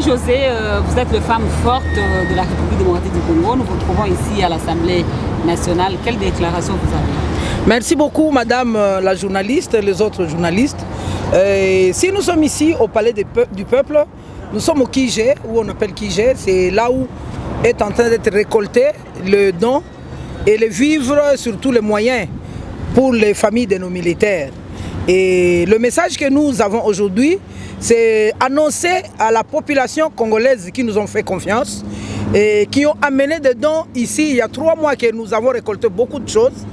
Marie-Josée, vous êtes la femme forte de la République démocratique du Congo. Nous vous trouvons ici à l'Assemblée nationale. Quelle déclaration vous avez? Merci beaucoup, madame la journaliste et les autres journalistes. Si nous sommes ici au Palais du Peuple, nous sommes au Kijé, où on appelle Kijé. C'est là où est en train d'être récolté le don et les vivres, surtout les moyens pour les familles de nos militaires. Et le message que nous avons aujourd'hui, c'est annoncer à la population congolaise qui nous ont fait confiance et qui ont amené des dons ici. Il y a 3 mois que nous avons récolté beaucoup de choses.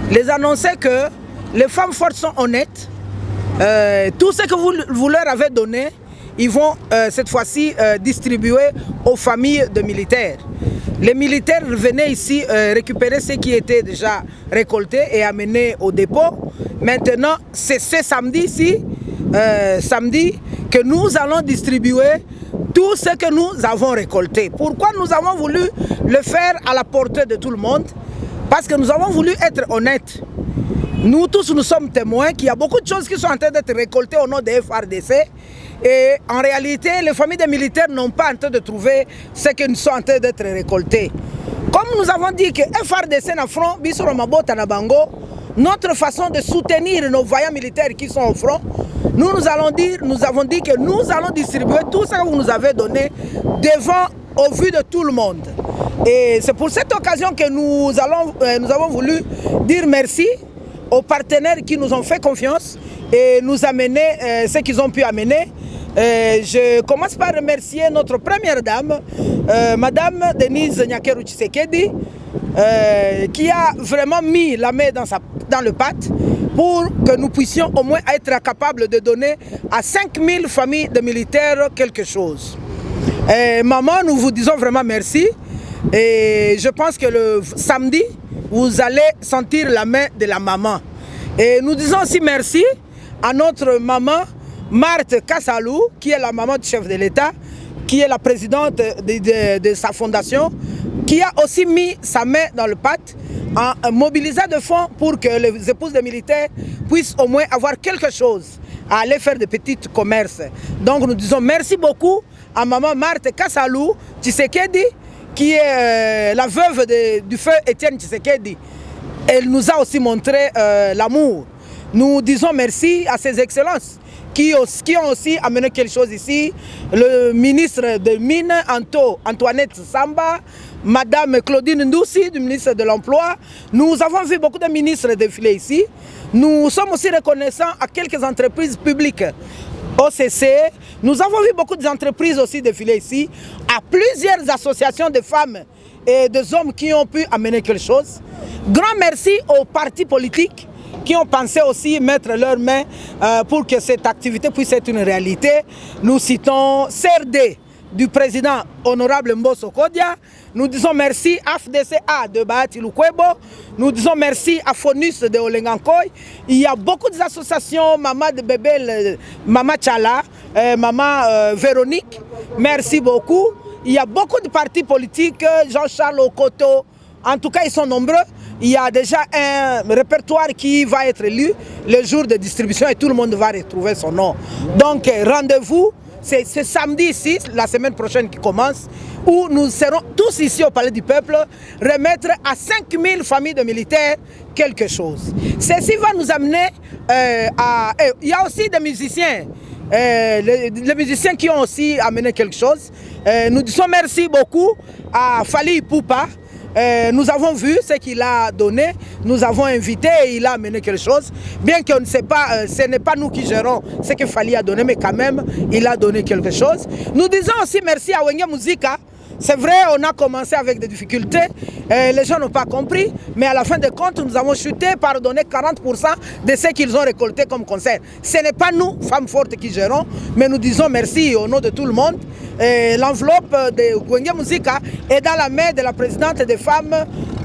Les annoncer que les femmes fortes sont honnêtes. Tout ce que vous leur avez donné, ils vont cette fois-ci distribuer aux familles de militaires. Les militaires venaient ici récupérer ce qui était déjà récolté et amené au dépôt. Maintenant, c'est ce samedi-ci, samedi, que nous allons distribuer tout ce que nous avons récolté. Pourquoi nous avons voulu le faire à la portée de tout le monde? Parce que nous avons voulu être honnêtes. Nous tous, nous sommes témoins qu'il y a beaucoup de choses qui sont en train d'être récoltées au nom des FRDC. Et en réalité, les familles des militaires n'ont pas en train de trouver ce qui nous sont en train d'être récoltés. Comme nous avons dit que FRDC na front, Bisoro Mabota na Bango, notre façon de soutenir nos vaillants militaires qui sont au front, nous avons dit que nous allons distribuer tout ce que vous nous avez donné devant, au vu de tout le monde. Et c'est pour cette occasion que nous avons voulu dire merci aux partenaires qui nous ont fait confiance et nous amener ce qu'ils ont pu amener. Je commence par remercier notre première dame, Madame Denise Nyakeru Tshisekedi, qui a vraiment mis la main dans le pâte pour que nous puissions au moins être capables de donner à 5000 familles de militaires quelque chose. Maman, nous vous disons vraiment merci et je pense que le samedi, vous allez sentir la main de la maman. Et nous disons aussi merci à notre maman Marthe Kassalou, qui est la maman du chef de l'État, qui est la présidente de sa fondation, qui a aussi mis sa main dans le pâte en mobilisant des fonds pour que les épouses des militaires puissent au moins avoir quelque chose à aller faire des petits commerces. Donc nous disons merci beaucoup à maman Marthe Kassalou Tshisekedi, qui est la veuve du feu Étienne Tshisekedi. Elle nous a aussi montré l'amour. Nous disons merci à ses excellences qui ont aussi amené quelque chose ici. Le ministre des Mines, Antoinette Samba, Madame Claudine Ndoussi, du ministre de l'Emploi. Nous avons vu beaucoup de ministres défiler ici. Nous sommes aussi reconnaissants à quelques entreprises publiques. OCC, nous avons vu beaucoup d'entreprises aussi défiler ici, à plusieurs associations de femmes et des hommes qui ont pu amener quelque chose. Grand merci aux partis politiques qui ont pensé aussi mettre leurs mains pour que cette activité puisse être une réalité. Nous citons CRD du président honorable Mbosso Kodia. Nous disons merci à FDCA de Bahati Lukwebo. Nous disons merci à FONUS de Olengankoy. Il y a beaucoup d'associations, Maman de Bébel, Maman Tchala, Maman Véronique. Merci beaucoup. Il y a beaucoup de partis politiques, Jean-Charles Okoto. En tout cas, ils sont nombreux. Il y a déjà un répertoire qui va être lu le jour de distribution et tout le monde va retrouver son nom. Donc, rendez-vous, c'est ce samedi ici, la semaine prochaine qui commence, où nous serons tous ici au Palais du Peuple, remettre à 5000 familles de militaires quelque chose. Ceci va nous amener à... Il y a aussi des musiciens, les musiciens qui ont aussi amené quelque chose. Nous disons merci beaucoup à Fali Poupa. Nous avons vu ce qu'il a donné, nous avons invité et il a amené quelque chose. Bien qu'on ne sait pas, ce n'est pas nous qui gérons ce que Fali a donné, mais quand même, il a donné quelque chose. Nous disons aussi merci à Wenge Muzika. C'est vrai, on a commencé avec des difficultés, les gens n'ont pas compris, mais à la fin de compte, nous avons chuté par donner 40% de ce qu'ils ont récolté comme concert. Ce n'est pas nous, femmes fortes, qui gérons, mais nous disons merci au nom de tout le monde. L'enveloppe de Wenge Muzika est dans la main de la présidente des femmes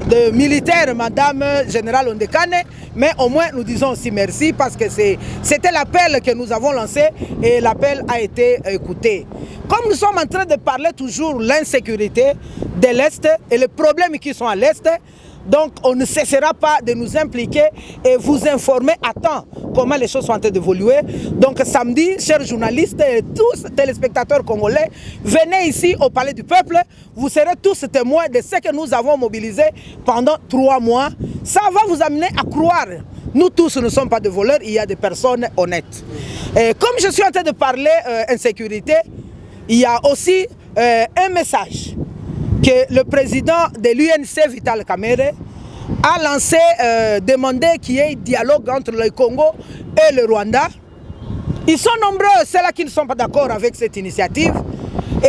de militaires, Madame Générale Ondekane, mais au moins nous disons aussi merci parce que c'était l'appel que nous avons lancé et l'appel a été écouté. Comme nous sommes en train de parler toujours de l'insécurité de l'Est et les problèmes qui sont à l'Est, Donc on ne cessera pas de nous impliquer et vous informer à temps comment les choses sont en train d'évoluer. Donc samedi, chers journalistes et tous téléspectateurs congolais, venez ici au Palais du Peuple. Vous serez tous témoins de ce que nous avons mobilisé pendant 3 mois. Ça va vous amener à croire. Nous tous ne sommes pas des voleurs, il y a des personnes honnêtes. Et comme je suis en train de parler insécurité, il y a aussi un message que le président de l'UNC, Vital Kamerhe, a lancé, demandé qu'il y ait dialogue entre le Congo et le Rwanda. Ils sont nombreux, ceux-là qui ne sont pas d'accord avec cette initiative,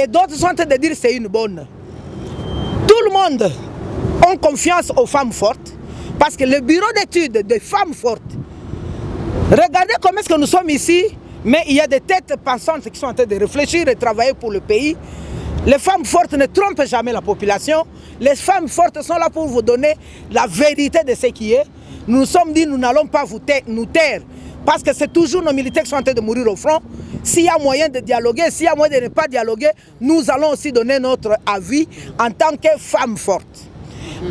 et d'autres sont en train de dire que c'est une bonne. Tout le monde a confiance aux femmes fortes, parce que le bureau d'études des femmes fortes, regardez comment est-ce que nous sommes ici, mais il y a des têtes pensantes qui sont en train de réfléchir et travailler pour le pays. Les femmes fortes ne trompent jamais la population. Les femmes fortes sont là pour vous donner la vérité de ce qui est. Nous nous sommes dit, nous n'allons pas nous taire, parce que c'est toujours nos militaires qui sont en train de mourir au front. S'il y a moyen de dialoguer, s'il y a moyen de ne pas dialoguer, nous allons aussi donner notre avis en tant que femmes fortes.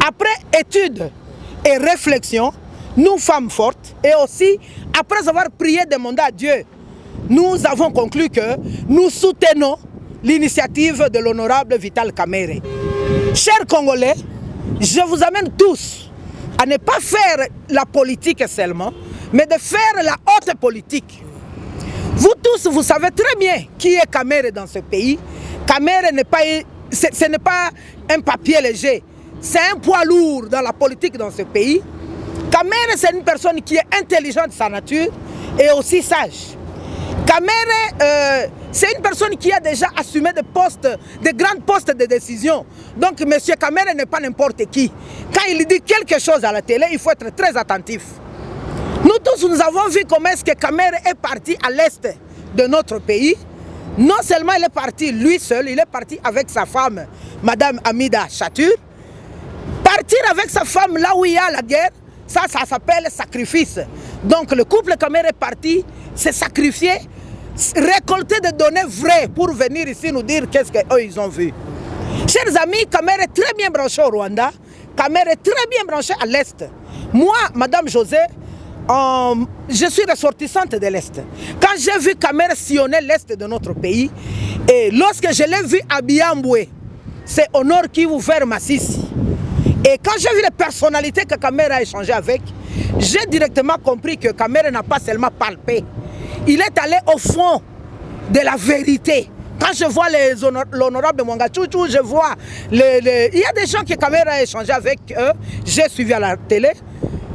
Après études et réflexion, nous femmes fortes, et aussi après avoir prié, demandé à Dieu, nous avons conclu que nous soutenons l'initiative de l'honorable Vital Kamerhe. Chers Congolais, je vous amène tous à ne pas faire la politique seulement, mais de faire la haute politique. Vous tous, vous savez très bien qui est Kamerhe dans ce pays. Kamerhe n'est pas, ce n'est pas un papier léger, c'est un poids lourd dans la politique dans ce pays. Kamerhe, c'est une personne qui est intelligente de sa nature et aussi sage. Kamerhe, c'est une personne qui a déjà assumé des postes, de grands postes de décision. Donc, M. Kamerhe n'est pas n'importe qui. Quand il dit quelque chose à la télé, il faut être très attentif. Nous tous, nous avons vu comment est-ce que Kamerhe est parti à l'est de notre pays. Non seulement il est parti lui seul, il est parti avec sa femme, Madame Amida Chatur. Partir avec sa femme là où il y a la guerre, ça s'appelle sacrifice. Donc le couple Kamerhe est parti se sacrifier, récolter des données vraies pour venir ici nous dire qu'est-ce qu'eux ils ont vu. Chers amis, Kamerhe est très bien branché au Rwanda, Kamerhe est très bien branché à l'Est. Moi, Madame José, je suis ressortissante de l'Est. Quand j'ai vu Kamerhe sillonner l'Est de notre pays, et lorsque je l'ai vu à Biambwe, c'est au nord Kivu vers Massissi. Et quand j'ai vu les personnalités que Kamerhe a échangé avec, j'ai directement compris que Kamerhe n'a pas seulement palpé. Il est allé au fond de la vérité. Quand je vois l'honorable Mwanga Tchouchou, je vois... il y a des gens que Kamerhe a échangé avec eux. J'ai suivi à la télé.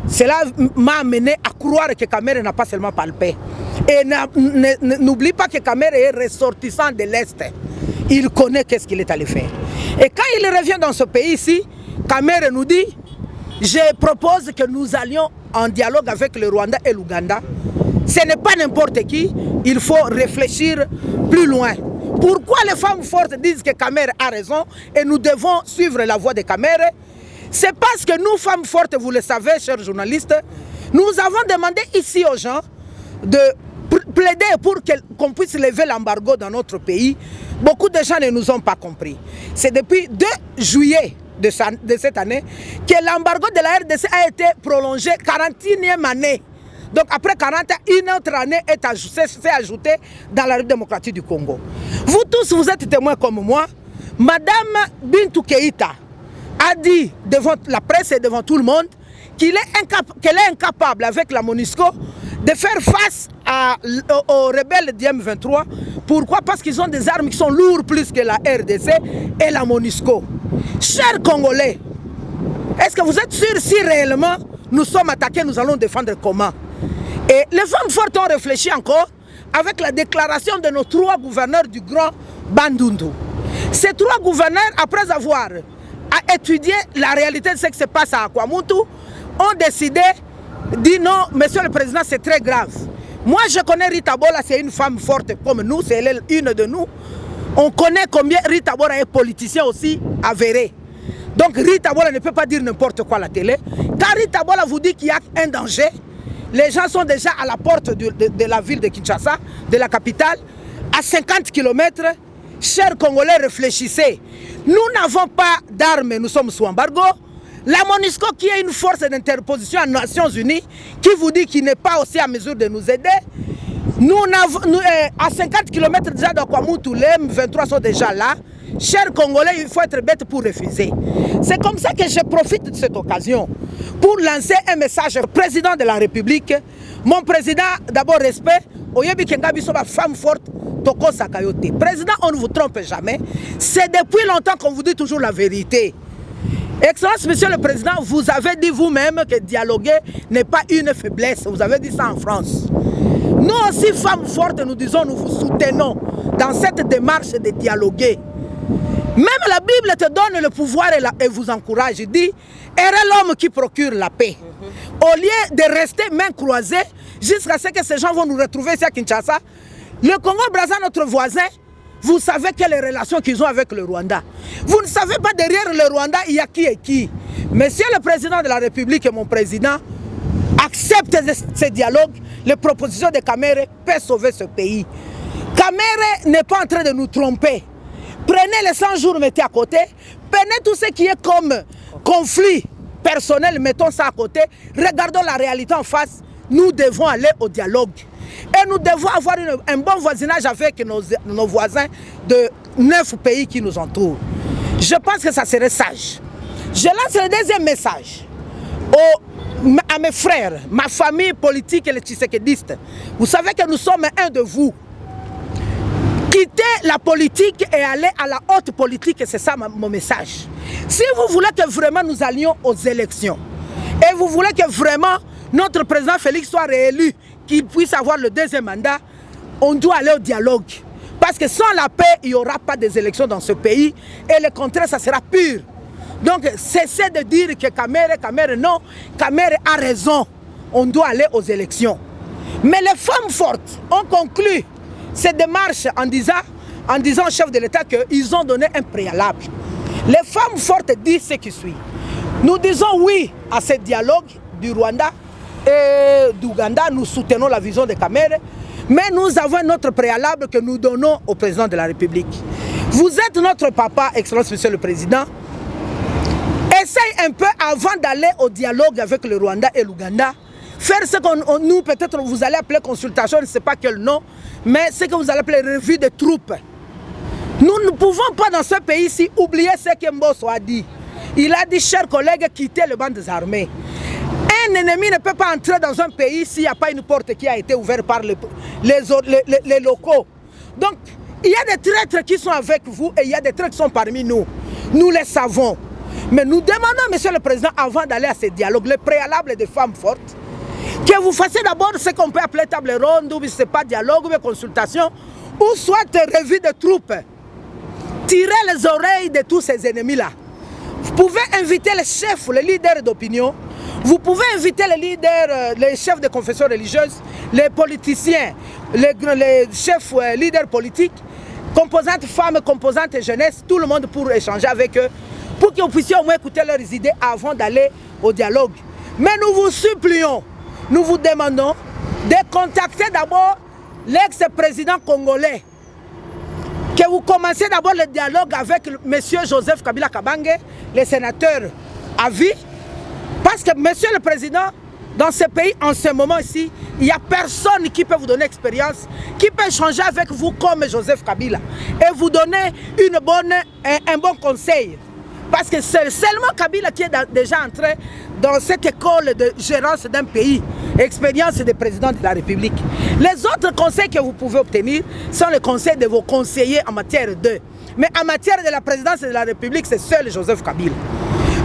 Cela m'a amené à croire que Kamerhe n'a pas seulement palpé. Et n'oublie pas que Kamerhe est ressortissant de l'Est. Il connaît qu'est-ce qu'il est allé faire. Et quand il revient dans ce pays-ci, Kamerhe nous dit, je propose que nous allions en dialogue avec le Rwanda et l'Ouganda. Ce n'est pas n'importe qui, il faut réfléchir plus loin. Pourquoi les femmes fortes disent que Kamerhe a raison et nous devons suivre la voie de Kamerhe? C'est parce que nous, femmes fortes, vous le savez, chers journalistes, nous avons demandé ici aux gens de plaider pour qu'on puisse lever l'embargo dans notre pays. Beaucoup de gens ne nous ont pas compris. C'est depuis 2 juillet de cette année que l'embargo de la RDC a été prolongé 41e année. Donc après 40 ans, une autre année s'est ajoutée dans la République démocratique du Congo. Vous tous, vous êtes témoins comme moi. Madame Bintou Keïta a dit devant la presse et devant tout le monde qu'elle est incapable avec la MONUSCO de faire face aux rebelles du M23. Pourquoi? Parce qu'ils ont des armes qui sont lourdes plus que la RDC et la MONUSCO. Chers Congolais, est-ce que vous êtes sûrs si réellement nous sommes attaqués, nous allons défendre comment? Et les femmes fortes ont réfléchi encore avec la déclaration de nos 3 gouverneurs du Grand Bandundu. Ces 3 gouverneurs, après avoir étudié la réalité de ce qui se passe à Akwamutu, ont décidé, dit non, monsieur le président, c'est très grave. Moi, je connais Rita Bola, c'est une femme forte comme nous, c'est une de nous. On connaît combien Rita Bola est politicien aussi avéré. Donc Rita Bola ne peut pas dire n'importe quoi à la télé. Quand Rita Bola vous dit qu'il y a un danger, les gens sont déjà à la porte de la ville de Kinshasa, de la capitale, à 50 km. Chers Congolais, réfléchissez. Nous n'avons pas d'armes, nous sommes sous embargo. La MONUSCO qui est une force d'interposition aux Nations Unies, qui vous dit qu'il n'est pas aussi à mesure de nous aider. Nous, à 50 km déjà d'Akwamoutou, les M23 sont déjà là. Chers Congolais, il faut être bête pour refuser. C'est comme ça que je profite de cette occasion pour lancer un message au président de la République. Mon président, d'abord respect, Oyebi Kengabi Soba, femme forte, Toko Sakayote. Président, on ne vous trompe jamais. C'est depuis longtemps qu'on vous dit toujours la vérité. Excellence, Monsieur le Président, vous avez dit vous-même que dialoguer n'est pas une faiblesse. Vous avez dit ça en France. Nous aussi, femmes fortes, nous disons, nous vous soutenons dans cette démarche de dialoguer. Même la Bible te donne le pouvoir et vous encourage. Il dit, est l'homme qui procure la paix. Au lieu de rester main croisée, jusqu'à ce que ces gens vont nous retrouver ici à Kinshasa, le Congo-Brazza, notre voisin, vous savez quelles relations qu'ils ont avec le Rwanda. Vous ne savez pas derrière le Rwanda, il y a qui et qui. Monsieur le Président de la République et mon président, accepte ce dialogue. Les propositions de Kamere peuvent sauver ce pays. Kamere n'est pas en train de nous tromper. Prenez les 100 jours, mettez à côté. Prenez tout ce qui est comme conflit personnel, mettons ça à côté. Regardons la réalité en face. Nous devons aller au dialogue. Et nous devons avoir un bon voisinage avec nos voisins de 9 pays qui nous entourent. Je pense que ça serait sage. Je lance le deuxième message à mes frères, ma famille politique et les tshisekédistes. Vous savez que nous sommes un de vous. Quittez la politique et allez à la haute politique, c'est ça mon message. Si vous voulez que vraiment nous allions aux élections, et vous voulez que vraiment notre président Félix soit réélu, qu'il puisse avoir le deuxième mandat, on doit aller au dialogue. Parce que sans la paix, il n'y aura pas des élections dans ce pays, et le contraire, ça sera pur. Donc, cessez de dire que Kamere, non, Kamere a raison. On doit aller aux élections. Mais les femmes fortes ont conclu cette démarche en disant au chef de l'État qu'ils ont donné un préalable. Les femmes fortes disent ce qui suit. Nous disons oui à ce dialogue du Rwanda et d'Ouganda. Nous soutenons la vision de Kamere. Mais nous avons notre préalable que nous donnons au président de la République. Vous êtes notre papa, Excellence Monsieur le Président. Essaye un peu avant d'aller au dialogue avec le Rwanda et l'Ouganda. Faire ce qu'on nous, peut-être vous allez appeler consultation, je ne sais pas quel nom, mais ce que vous allez appeler revue de troupes. Nous ne pouvons pas dans ce pays-ci oublier ce que Mbosso a dit. Il a dit, chers collègues, quittez le banc des armées. Un ennemi ne peut pas entrer dans un pays s'il n'y a pas une porte qui a été ouverte par les locaux. Donc, il y a des traîtres qui sont avec vous et il y a des traîtres qui sont parmi nous. Nous les savons. Mais nous demandons, Monsieur le Président, avant d'aller à ce dialogue, le préalable des femmes fortes, que vous fassiez d'abord ce qu'on peut appeler table ronde, ou ce n'est pas dialogue, ou consultation, ou soit revue de troupes. Tirez les oreilles de tous ces ennemis-là. Vous pouvez inviter les chefs, les leaders d'opinion, vous pouvez inviter les leaders, les chefs de confession religieuse, les politiciens, les chefs leaders politiques, composantes femmes, composantes jeunesse, tout le monde pour échanger avec eux, pour que vous puissiez au moins écouter leurs idées avant d'aller au dialogue. Mais nous vous supplions, nous vous demandons de contacter d'abord l'ex-président congolais, que vous commencez d'abord le dialogue avec M. Joseph Kabila Kabange, le sénateur à vie, parce que M. le Président, dans ce pays, en ce moment ici, il n'y a personne qui peut vous donner expérience, qui peut échanger avec vous comme Joseph Kabila et vous donner un bon conseil. Parce que c'est seulement Kabila qui est déjà entré dans cette école de gérance d'un pays, expérience des présidents de la République. Les autres conseils que vous pouvez obtenir sont les conseils de vos conseillers en matière de. Mais en matière de la présidence de la République, c'est seul Joseph Kabila.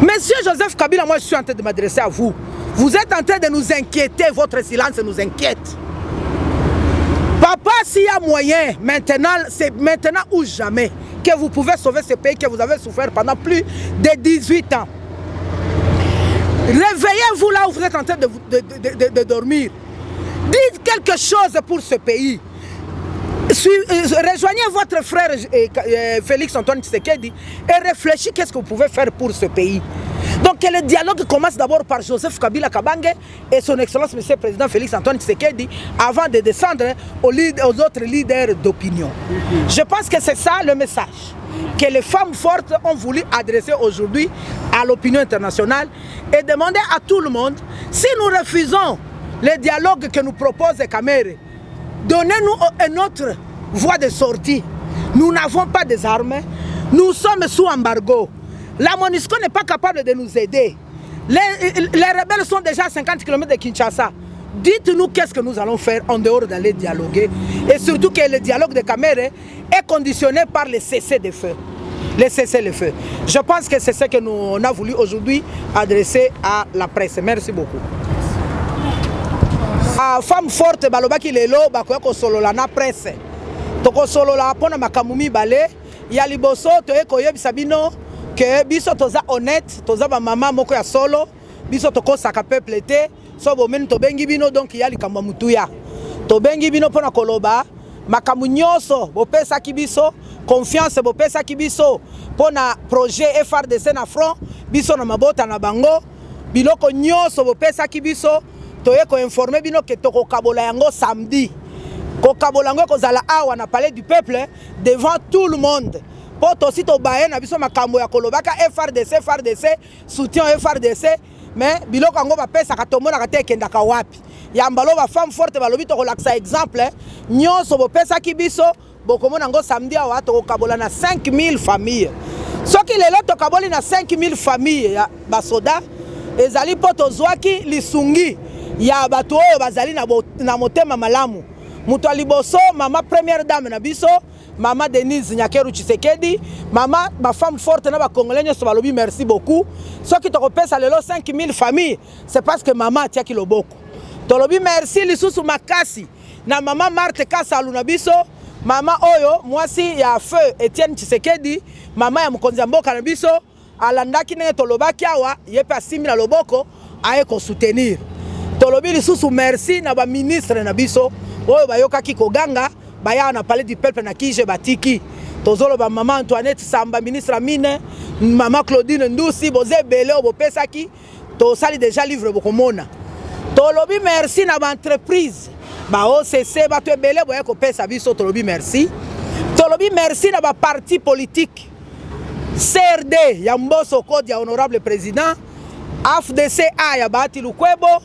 Monsieur Joseph Kabila, moi je suis en train de m'adresser à vous. Vous êtes en train de nous inquiéter, votre silence nous inquiète. Papa, s'il y a moyen, maintenant, c'est maintenant ou jamais que vous pouvez sauver ce pays que vous avez souffert pendant plus de 18 ans. Réveillez-vous là où vous êtes en train de dormir. Dites quelque chose pour ce pays. Rejoignez votre frère Félix Antoine Tshisekedi et réfléchissez qu'est-ce que vous pouvez faire pour ce pays. Donc que le dialogue commence d'abord par Joseph Kabila Kabange et son Excellence Monsieur le Président Félix Antoine Tshisekedi avant de descendre aux autres leaders d'opinion. Je pense que c'est ça le message. que les femmes fortes ont voulu adresser aujourd'hui à l'opinion internationale et demander à tout le monde, si nous refusons le dialogue que nous propose Kamere, donnez-nous une autre voie de sortie. Nous n'avons pas des armes, nous sommes sous embargo. La MONUSCO n'est pas capable de nous aider. Les rebelles sont déjà à 50 km de Kinshasa. Dites-nous qu'est-ce que nous allons faire en dehors d'aller dialoguer. Et surtout que le dialogue de Kamere est conditionné par le cessez-le-feu. Le cessez-le-feu. Je pense que c'est ce que nous avons voulu aujourd'hui adresser à la presse. Merci beaucoup. Femme forte, balobaki lelo, bakoyako solo la na presse. Toko solo la pona makamumi bale. Ya liboso toye koyebisa bino que biso toza honnête, toza ba mama moko ya solo. Biso toko saka peuple te. So bomen to bengi bino donc ya likambo mutuya. To bengi bino pona koloba makamu nyonso bopesa kibiso, confiance bopesa kibiso pona projet FRDC na front, biso na mabota na bango, biloko nyonso bopesa kibiso, toye ko informer bino ke toko kabola yango samedi. Ko kabola yango kozala awa na palais du peuple devant tout le monde. Poto si to baye na biso makambo ya kolobaka FRDC soutien FRDC. Mais biloko ngo ba pesa katomona ka tekenda ka wapi ya mbalo ba femme forte balobi to relaxa exemple nyonso bo pesa kibiso bokomona ngo samedi awa to kabola na 5000 familles soki lelo to kaboli na 5000 familles ya basoda ezali poto zwaki lisungi ya bato oyo bazali na motema malamu muto liboso mama première dame na biso Maman Denise Nyakeru Tshisekedi, maman, ma femme forte, na ba Congolais, balobi merci beaucoup. Ce qui te repèse à l'élo 5000 familles, c'est parce que maman tia ki loboko. Tolobi merci lisusu makasi. Na maman Marthe Kasa Lunabiso, maman Oyo, moi si ya feu Etienne Tshisekedi, maman ya Mokonzi Mboka na biso, alandaki ne tolobaki awa, yepe asimi na loboko, aye ko soutenir. Tolobi lisusu merci na ba ministre na biso, Oyo bayoka ki koganga. Baya na parlé du peuple na kije batiki tozolo ba maman Antoinette Samba ministre Amine maman Claudine Ndusi boze belé obo pesaki to sali déjà livre bokomona to lobi merci na ba entreprise ba OCC ba to belé boye ko pesa biso to lobi merci na ba parti politique CRD ya Mboso Code ya honorable président AFDCA ya Bahati Lukwebo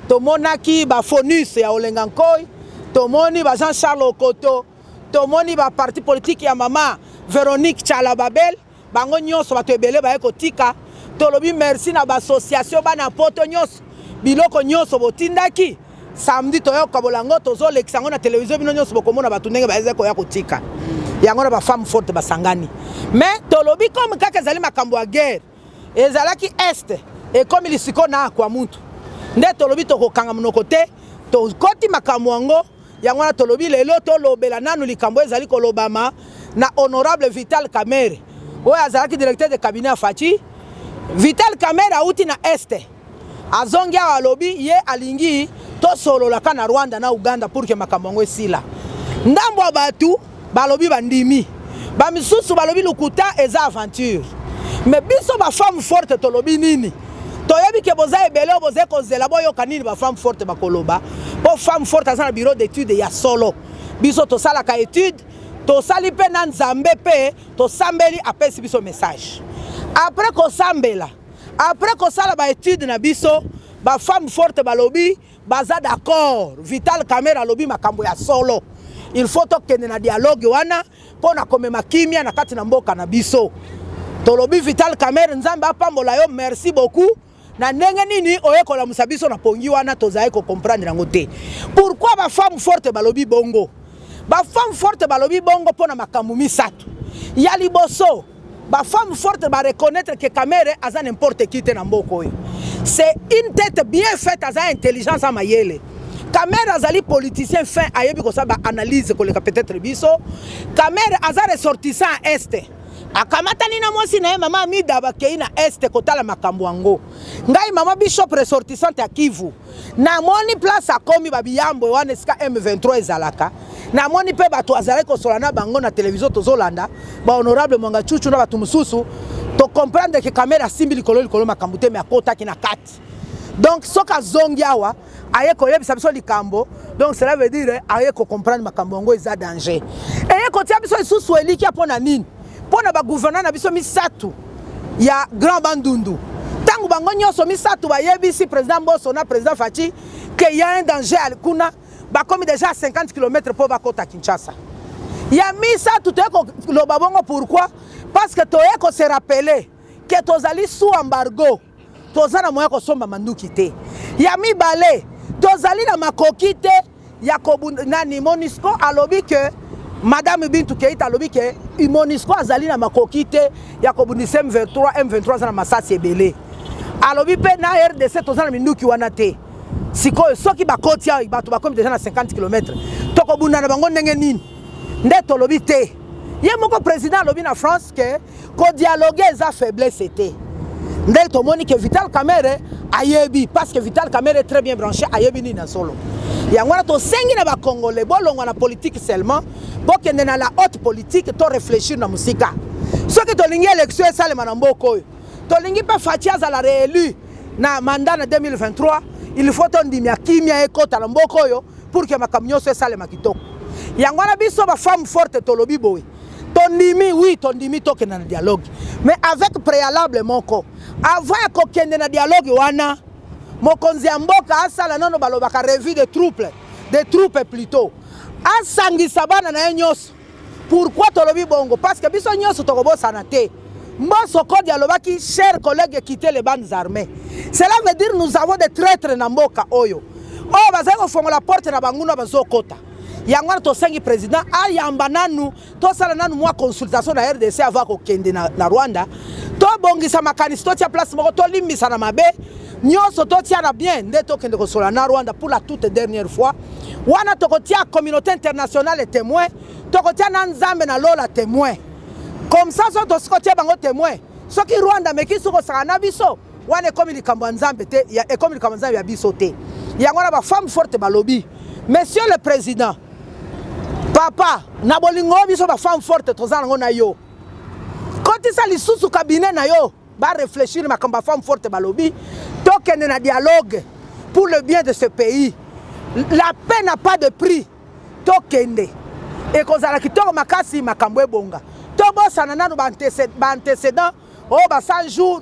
to monaki ba Fonus ya Olengankoi Tomoni ba Jean-Charles Okoto, tomoni ba parti politique ya mama Véronique Tchalababel, bango nyonso ba tebele ba ekotika, tolobi merci na ba association ba na poto nyonso, biloko nyonso botindaki, samedi toyo kabolango tozo leksango na télévision bino nyonso bokomona ba tunenge ba ezeko ya kotika. Yango na ba femme forte ba sangani. Mais tolobi comme kaka zali makambo ya guerre, ezalaki est et comme lisiko na kwa muntu. Nde tolobi tokokanga monoko te, to koti makambo yango Yangwana tolobi lelo tolobela nanu likambo ezali kolobama na honorable Vital Kamerhe oyo azalaki directeur de cabinet Fachi. Vital Kamerhe auti na este azongi awa alobi ye alingi tosololaka na Rwanda na Uganda pour que makambo yango esila ndambo ya batu balobi bandimi bamisusu balobi lukuta eza aventure mais biso ba femme forte tolobi nini toyebi ke boza ebele boza kozela boyoka nini ba femme forte bakoloba po femme forte azana bureau d'études ya solo biso to sala ka étude to sali pe na nzambe pe to sambeli apesi biso message après ko sambela après ko sala ba étude na biso ba femme forte balobi baza d'accord Vital Kamerhe alobi makambo ya solo il faut to kende na dialogue wana po na komema kimia na kati na mboka na biso tolobi Vital Kamerhe nzambe apambola yo merci beaucoup na ndenge nini oyekola musabiso na pongi wana tozaye ko comprendre ngo te pourquoi ba femme forte balobi bongo ba femme forte balobi bongo pona makambo misato ya liboso ba femme forte ba reconnaître que Kamerhe aza n'importe qui te na mboko oyo c'est une tête bien faite aza intelligence à mayele Kamerhe azali politicien fin ayebi ko sa ba analyse ko le peut-être biso Kamerhe aza ressortissant est akamatani na mwasi na ye mama Amida bakei na este kotala makambo yango ngai mama Bishop ressortissante ya Kivu na moni place akomi babiyambo wana esika M23 ezalaka na moni pe bato azalaki kosola na bango na télévision tozolanda ba honorable Mwanga Chuchu na batu mususu to comprendre que Kamerhe asimbi likolo makambo te me akotaki na kati donc soka zongi awa aye koyebisa biso likambo donc cela veut dire aye ko comprendre makambo yango eza danger eye kotia biso isusu eliki apona nini pona ba gouverneur na biso misatu ya Grand Bandundu tangu bango nyonso misatu ba yebisi président Mbosso na président Fachi que y a un danger à kuna ba comme déjà 50 km pour ba kota Kinshasa ya misatu to lo babongo pourquoi parce que to eko se rappeler que tozali sous embargo tozana moya ko somba manduki te ya mibale tozali na makoki te ya nani Monisco alobi que Madame Bintou Keita alobi que Monisco azali na makoki te ya kobundisa M23 na masasi ebele alobi pe na RDC tozana minduki wana te sikoyo soki bakoti ya bato bakomi déjà na 50 km tokobunda na bango ndenge nini nde tolobi te ye moko président alobi na France que ko dialoguer eza faiblesse te nde tomoni que Vital Kamerhe ayebi parce que Vital Kamerhe est très bien branché ayebi ni na solo yango na to sengi na ba congolais bolongo na politique seulement bokende na la haute politique to réfléchir na musika soki tolingi élection esalema na mboka oyo tolingi pe Fachi azala réélu na mandat na 2023 il faut tondimia kimia ekota na mboka oyo pour que makambo nyonso esalema kitoko yango na biso ba femme forte tolobi boye tondimi oui tondimi tokende na dialogue mais avec préalable moko avant ya kokende na dialogue wana mokonzi ya mboka asala nano balobaka revue de troupes plutôt asangisa bana na nyonso pourquoi tolobi bongo parce que biso nyonso tokobosana te Mbosso kodi alobaki chers collègues quitter les bandes armées cela veut dire nous avons des traîtres na mboka oyo bazali kofongola la porte na banguna bazokota yango na tosengi président ayamba nanu tosala nanu mwa consultation na RDC avant kokende na Rwanda tobongisa makanisi totia place moko tolimbisa na mabe nyonso totia na bien nde tokende kosola na Rwanda pour la toute dernière fois wana tokotia communauté internationale témoin tokotia na Nzambe na Lola témoin comme ça so tokotia bango témoin soki Rwanda mekisi kosaka na biso wana ekomi likambo ya Nzambe te ekomi likambo ya Nzambe ya biso te yango na ba femme forte balobi monsieur le président papa na bolingo biso ba femme forte tozana ngo na yo koti sa lisusu cabinet na yo ba réfléchir makambo femme forte balobi tokende na dialogue pour le bien de ce pays la paix n'a pas de prix tokende et kozala kitoko makasi makambo ebonga tobosana nanu ba antécédent ba 100 jours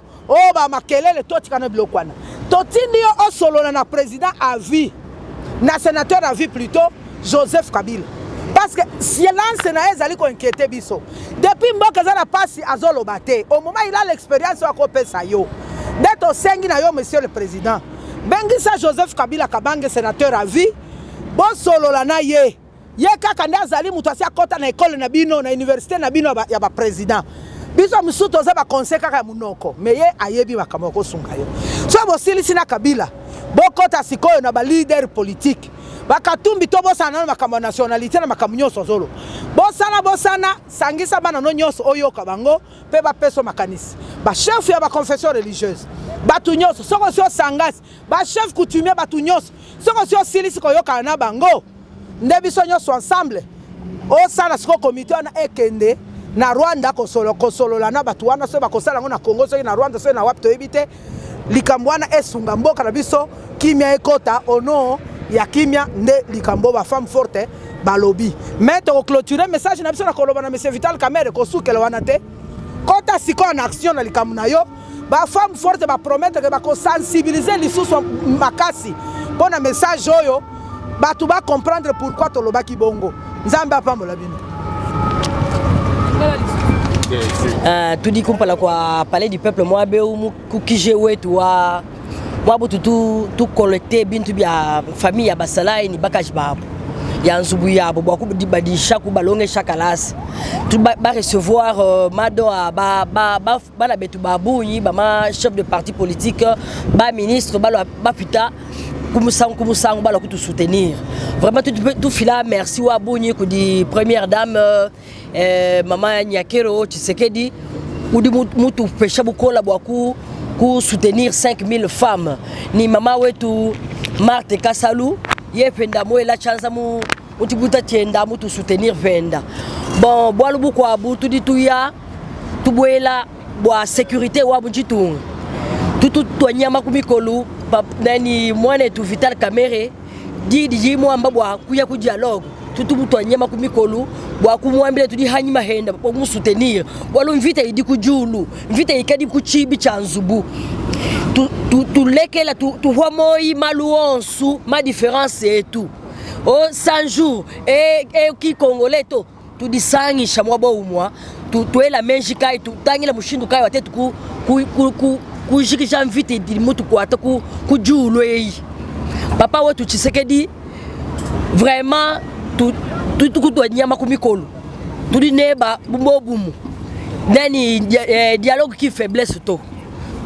ba makelele totikana bilokwana totindi yo osolola na président à vie na sénateur à vie plutôt Joseph Kabila parce que silence na ezali ko inquiéter biso depuis mboka za na pasi azoloba te au moment il a l'expérience wa ko pesa yo d'être sengi na yo monsieur le président bengisa Joseph Kabila kabange sénateur à vie bo solola na ye kaka nda azali mutu asia kota na école na bino na université na bino ya ba président biso musuto za ba conseil kaka munoko mais ye ayebi makambo ko sunga yo so bo silisi na Kabila bo kota sikoyo na ba leader politique bakatumbi to bosana na makambo nationalité na makambo nyonso zolo bosana sangisa bana no nyonso oyoka bango pe ba peso makanisi ba chef ya ba confession religieuse batu nyonso soko sio sangasi ba chef coutumier batu nyonso soko sio silisi koyoka na bango nde biso nyonso ensemble osala siko comité na ekende na Rwanda kosolola na batu wana so bakosala ngo na Congo so na Rwanda so na wapto ebite likambo wana esunga mboka na biso kimia ekota ono ya kimia nde likambo ba femme forte balobi mais to clôturer message na biso na koloba na monsieur Vital Kamerhe ko sukela wana te kota siko en action na likambo na yo ba femme forte ba promettre que ba ko sensibiliser lisusu makasi pona message oyo batu ba comprendre pourquoi to loba ki bongo Nzambe apambola bino tudi kumpala kwa palais du peuple moi be kukije wetu wa wabutu tu collecter bintu bya famille ya basalai ni bakaji babo ya nzubu yabo bwaku dibadisha ku balonge chakalasi tu ba recevoir mado ba la betu babuyi ba ma chef de parti politique ba ministre ba puta kumusangu ba la ku soutenir vraiment tout fila merci wa bunyi ku di première dame mama Nyakero Tshisekedi ou di mutu pesha bukola bwaku ku soutenir 5000 femmes ni mama wetu Marthe Kasalou ye penda mo la chance mu utibuta tienda mutu soutenir venda bon bwalu bukwa butu dituya tubwela bwa sécurité wa bunjitung tutu twanyama kumikolu nani mwana tu Vital Kamerhe di mo ambabwa kuya ku dialogue tutu mutu anyema kumikolu bwa kumwambile tudi hanyima henda bwa kumusoutenir bwa mvita idi kujulu mvita ikadi kuchibi cha nzubu tu lekela tu homoi maluonsu ma différence et tout au 100 jours et qui congolais to tu disangi shamwa bo umwa tu ela menjika tu tangila mushindu kai watetu ku jikisha mvita idi mutu kwata ku julu ei papa wetu Tshisekedi vraiment tu kutu nyama kumikolo tu di neba bumobumu nani dialogue qui faiblesse to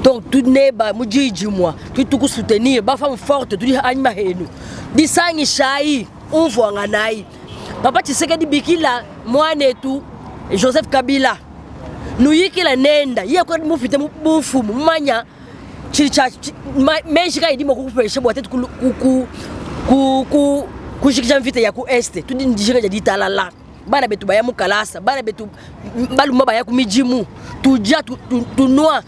donc tu neba mujiji moi tu ku soutenir ba femme forte tu di anima henu di sangi shai unvo nganai papa Tshisekedi bikila mwane tu Joseph Kabila nuyikila nenda yeko mufite mufumu manya chicha menjika idimo kupesha bote kushikisha mvita ya ku este tudi ndijira jadi talala bana betu baya mukalasa bana betu baluma baya ku mijimu tuja tunwa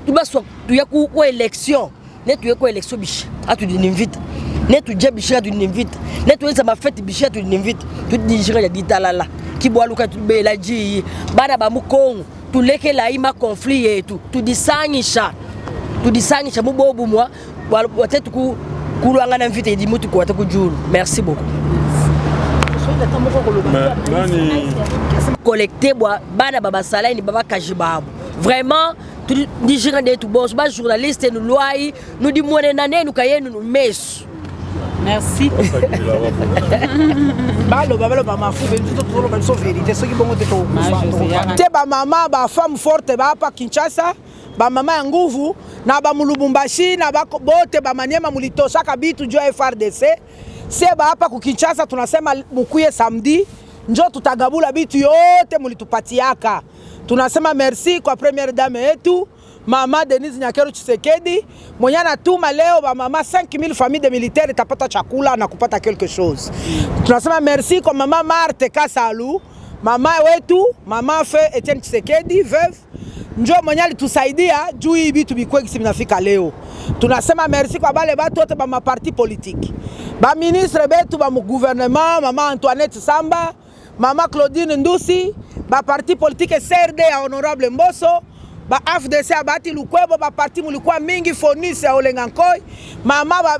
tubaswa tuya ku election ne tuya ku election bishi atu di invite ne tuja bishi atu di invite ne tuenza mafete bishi atu di invite tudi ndijira jadi talala kibwaluka tubela ji bana ba mukongo tuleke la ima conflit yetu tudisangisha mubobu mwa watetu kulwanga na mvite di mutu kwa takujulu. Merci beaucoup. Collecté bois bana baba salai ni baba kajibabu. Vraiment tu dijira de tu boss ba journaliste nous loi nous di mone nané nous kayenu nous mesu. Merci. Balo ba mafu bendu to ba so vérité ce qui bongo te ko. Te ba mama ba femme forte ba hapa Kinshasa. Ba mama ya nguvu na ba mulubumbashi na ba bote ba Maniema mulitosha kabitu jo FRDC seba hapa ku Kinshasa tunasema mukuye samedi njo tutagabula bitu yote mulitupatiaka. Tunasema merci kwa première dame yetu mama Denise Nyakero Tshisekedi mwenye anatuma leo ba mama 5000 familles de militaires tapata chakula na kupata quelque chose. Tunasema merci kwa mama Marte Kasalu mama wetu mama Fe Etienne Tshisekedi veuve njo mwenye alitusaidia juu hii bitu bikwe kisi binafika leo. Tunasema merci kwa bale batu wote ba maparti politique. Ba ministre betu ba gouvernement, mama Antoinette Samba, mama Claudine Ndusi, ba parti politique CRD ya honorable Mboso, ba FDC abati Lukwebo, ba parti mulikuwa mingi Fonis ya Olengankoi, mama ba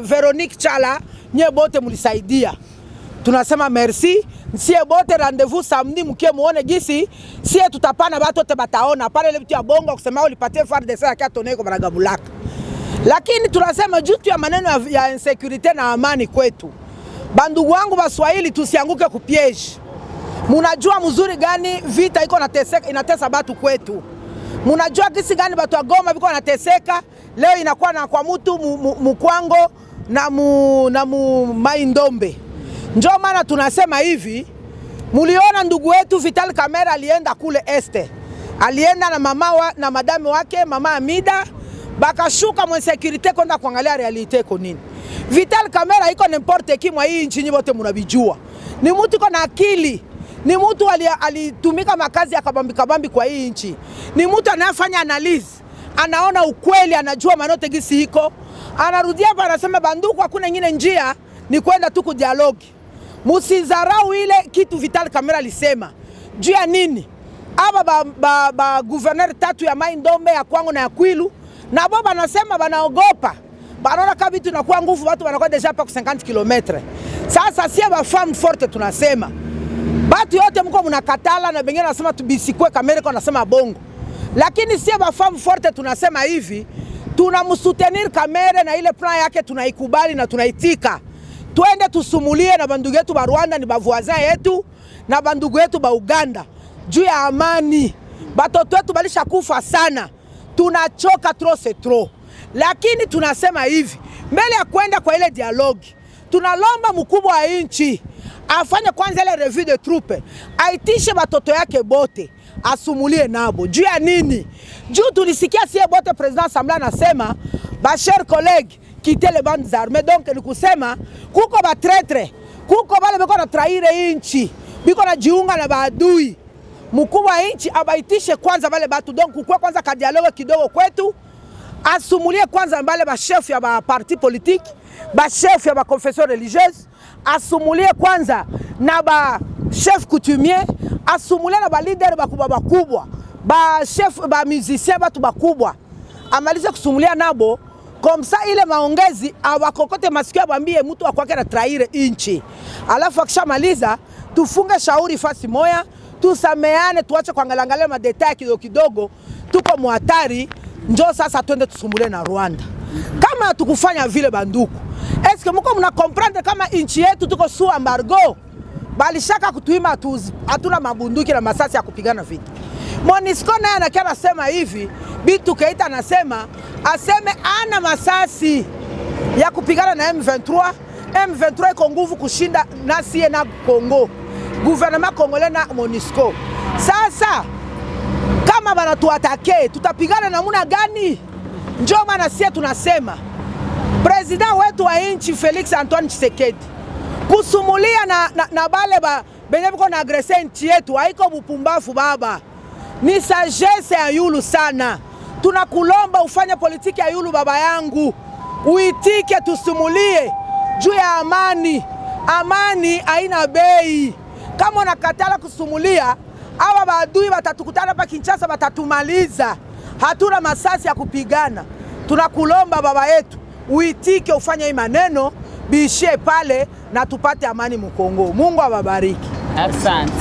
Veronique Chala, nye bote mulisaidia. Tunasema merci. Sie bote rendez-vous samedi mkie muone gisi sie tutapana batu wote bataona pale ile vitu ya bongo kusema ulipatie FARDC ya toneko baragabulaka. Lakini tunasema juu ya maneno ya insecurity na amani kwetu. Bandugu wangu Baswahili tusianguke kupieje. Munajua mzuri gani vita iko inatesa batu kwetu. Munajua kisi gani batu wa Goma biko wanateseka leo inakuwa na kwa mtu mukwango na Maindombe. Njo maana tunasema hivi, muliona ndugu wetu Vital Kamerhe alienda kule este. Alienda na mama na madame wake, mama Amida, bakashuka mwen security kwenda kuangalia realite iko nini. Vital Kamerhe haiko n'importe qui mwa hii nchi nyote mnabijua. Ni mtu iko na akili. Ni mtu alitumika makazi ya kabambi kwa hii nchi. Ni mtu anafanya analyze. Anaona ukweli, anajua manote gisi iko. Anarudia hapa anasema banduku hakuna nyingine njia ni kwenda tu kudialogi. Musizarau ile kitu Vital Kamerhe alisema. Juu ya nini? Aba ba gouverneur tatu ya Maindombe ya Kwango na ya Kwilu na baba anasema banaogopa. Banaona kama vitu inakuwa nguvu watu wanakuwa deja pa 50 km. Sasa sie ba femme forte tunasema. Batu yote mko mnakatala na bengine nasema tubisikwe Kamerhe kwa nasema bongo. Lakini sie ba femme forte tunasema hivi, tunamsoutenir Kamerhe na ile plan yake tunaikubali na tunaitika. Tuende tusumulie na bandugu yetu ba Rwanda ni bavuaza yetu na bandugu yetu ba Uganda juu ya amani. Batoto wetu balisha kufa sana. Tunachoka trop c'est trop. Lakini tunasema hivi, mbele ya kwenda kwa ile dialogue, tunalomba mkubwa wa nchi afanye kwanza ile revue de troupe, aitishe batoto yake bote, asumulie nabo. Juu ya nini? Juu tulisikia sie bote president Assemblée anasema, ba chers collègues, quitter les bandes armées. Donc ni kusema kuko ba traître, kuko bale beko na trahire nchi, biko na jiunga na baadui. Mkubwa wa nchi abaitishe kwanza bale batu. Donc kukua kwanza ka dialogue kidogo kwetu, asumulie kwanza mbale ba chef ya ba parti politique, ba chef ya ba confession religieuse, asumulie kwanza na ba chef coutumier, asumulie na ba leader bakubwa, ba chef ba musicien batu bakubwa. Amalize kusumulia nabo, comme ça ile maongezi awakokote masikio abambie mtu akwake na traire inchi. Alafu akishamaliza tufunge shauri fasi moya, tusameane, tuache kuangalia madetail kidogo, tuko muhatari, njoo sasa twende tusumbulie na Rwanda. Kama tukufanya vile banduku, eske mko mna comprendre kama inchi yetu tuko sous embargo? Bali shaka kutuima hatuna mabunduki na masasi ya kupigana vita. MONUSCO naye anakia sema hivi, Bintu Keita anasema aseme ana masasi ya kupigana na M23. M23 iko nguvu kushinda nasi na Kongo. Gouvernement congolais na MONUSCO. Sasa kama banatuatake tutapigana namna gani? Njoo maana sisi tunasema president wetu wa nchi Felix Antoine Tshisekedi kusumulia na bale benye biko na agrese nchi yetu haiko bupumbafu baba. Ni sagesse ya yulu sana. Tunakulomba ufanye politiki ya yulu baba yangu. Uitike tusumulie juu ya amani. Amani haina bei. Kama unakatala kusumulia, hawa maadui watatukutana hapa Kinshasa watatumaliza. Hatuna masasi ya kupigana. Tunakulomba baba yetu, uitike ufanye hii maneno, biishie pale na tupate amani Mkongo. Mungu awabariki. Asante.